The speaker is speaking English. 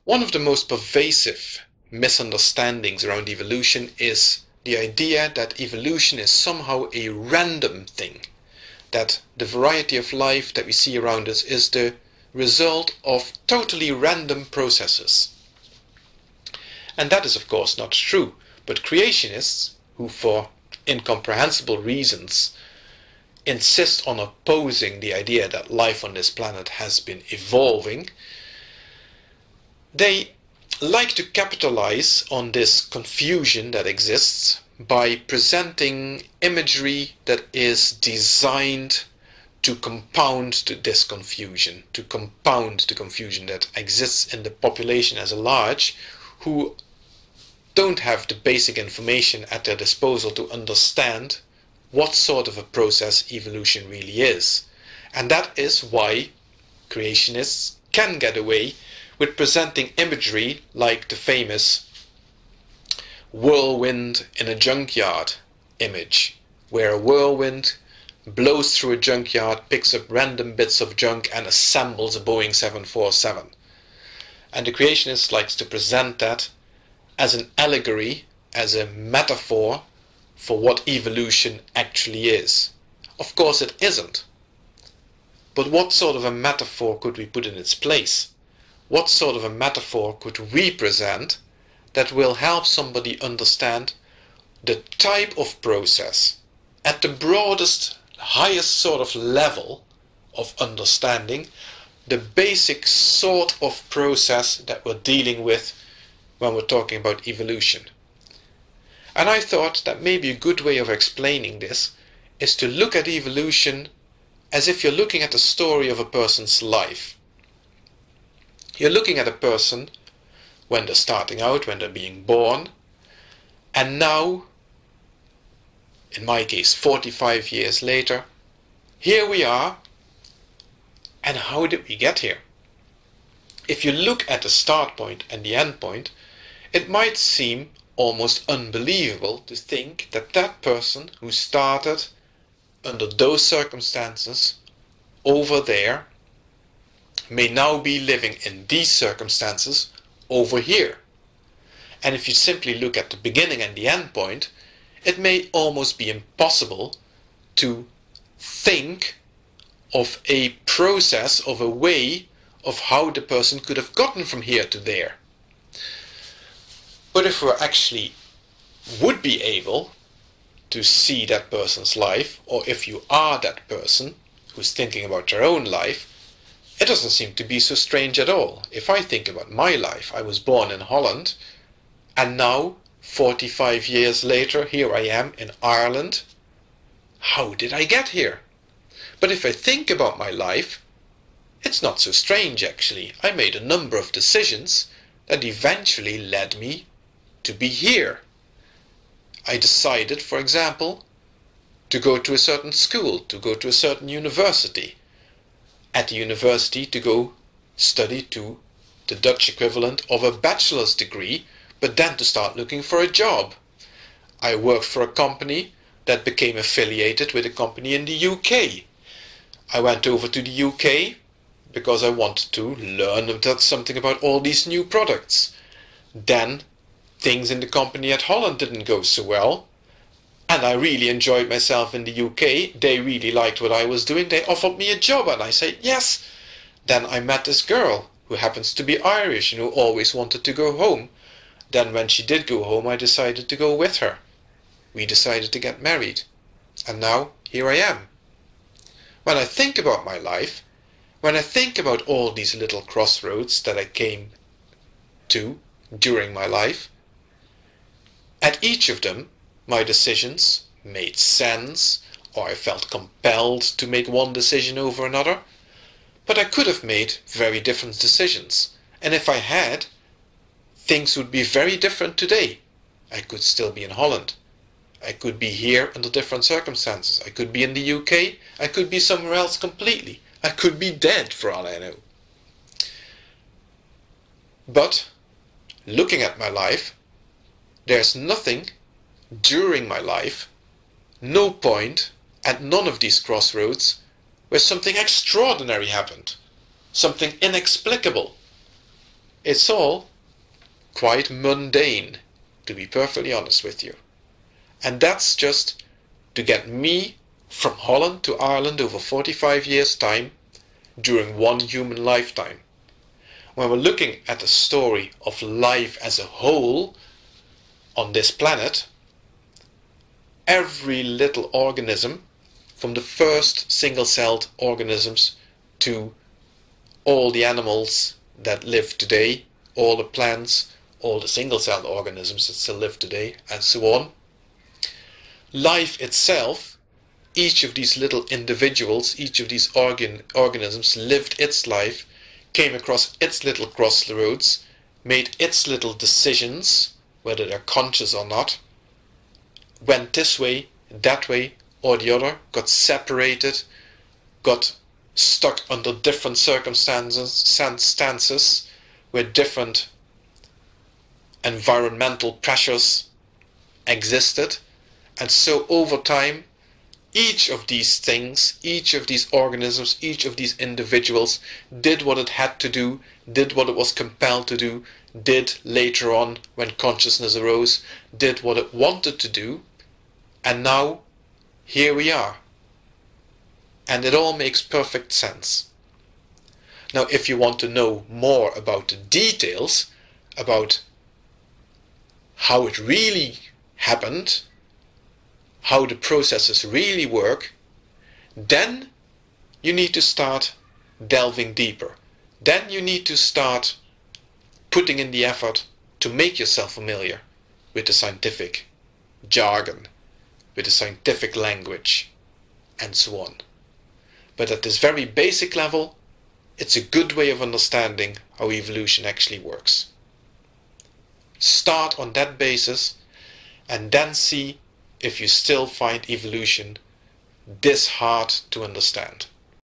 One of the most pervasive misunderstandings around evolution is the idea that evolution is somehow a random thing, that the variety of life that we see around us is the result of totally random processes. And that is of course not true, but creationists, who for incomprehensible reasons insist on opposing the idea that life on this planet has been evolving, they like to capitalize on this confusion that exists by presenting imagery that is designed to compound this confusion, to compound the confusion that exists in the population as a large, who don't have the basic information at their disposal to understand what sort of a process evolution really is. And that is why creationists can get away with presenting imagery like the famous whirlwind in a junkyard image, where a whirlwind blows through a junkyard, picks up random bits of junk and assembles a Boeing 747. And the creationist likes to present that as an allegory, as a metaphor for what evolution actually is. Of course it isn't. But what sort of a metaphor could we put in its place? What sort of a metaphor could we present that will help somebody understand the type of process at the broadest, highest sort of level of understanding, the basic sort of process that we're dealing with when we're talking about evolution? And I thought that maybe a good way of explaining this is to look at evolution as if you're looking at the story of a person's life. You're looking at a person when they're starting out, when they're being born, and now, in my case 45 years later, here we are, and how did we get here? If you look at the start point and the end point, it might seem almost unbelievable to think that that person who started under those circumstances over there may now be living in these circumstances over here. And if you simply look at the beginning and the end point, it may almost be impossible to think of a process, of a way of how the person could have gotten from here to there. But if we actually would be able to see that person's life, or if you are that person who's thinking about your own life, it doesn't seem to be so strange at all. If I think about my life, I was born in Holland, and now, 45 years later, here I am in Ireland. How did I get here? But if I think about my life, it's not so strange actually. I made a number of decisions that eventually led me to be here. I decided, for example, to go to a certain school, to go to a certain university. At the university to go study to the Dutch equivalent of a bachelor's degree, but then to start looking for a job. I worked for a company that became affiliated with a company in the UK. I went over to the UK because I wanted to learn something about all these new products. Then things in the company at Holland didn't go so well, and I really enjoyed myself in the UK. They really liked what I was doing. They offered me a job and I said yes. Then I met this girl who happens to be Irish and who always wanted to go home. Then when she did go home, I decided to go with her. We decided to get married. And now here I am. When I think about my life, when I think about all these little crossroads that I came to during my life, at each of them my decisions made sense, or I felt compelled to make one decision over another, but I could have made very different decisions, and if I had, things would be very different today. I could still be in Holland. I could be here under different circumstances. I could be in the UK. I could be somewhere else completely. I could be dead for all I know. But, looking at my life, there's nothing during my life, no point at none of these crossroads where something extraordinary happened, something inexplicable. It's all quite mundane, to be perfectly honest with you. And that's just to get me from Holland to Ireland over 45 years' time during one human lifetime. When we're looking at the story of life as a whole on this planet, every little organism, from the first single-celled organisms to all the animals that live today, all the plants, all the single-celled organisms that still live today, and so on. Life itself, each of these little individuals, each of these organisms lived its life, came across its little crossroads, made its little decisions, whether they're conscious or not, went this way, that way, or the other, got separated, got stuck under different circumstances where different environmental pressures existed. And so over time, each of these things, each of these organisms, each of these individuals did what it had to do, did what it was compelled to do, did later on, when consciousness arose, did what it wanted to do, and now here we are. And it all makes perfect sense. Now, if you want to know more about the details, about how it really happened, how the processes really work, then you need to start delving deeper. Then you need to start putting in the effort to make yourself familiar with the scientific jargon, with the scientific language, and so on. But at this very basic level, it's a good way of understanding how evolution actually works. Start on that basis and then see if you still find evolution this hard to understand.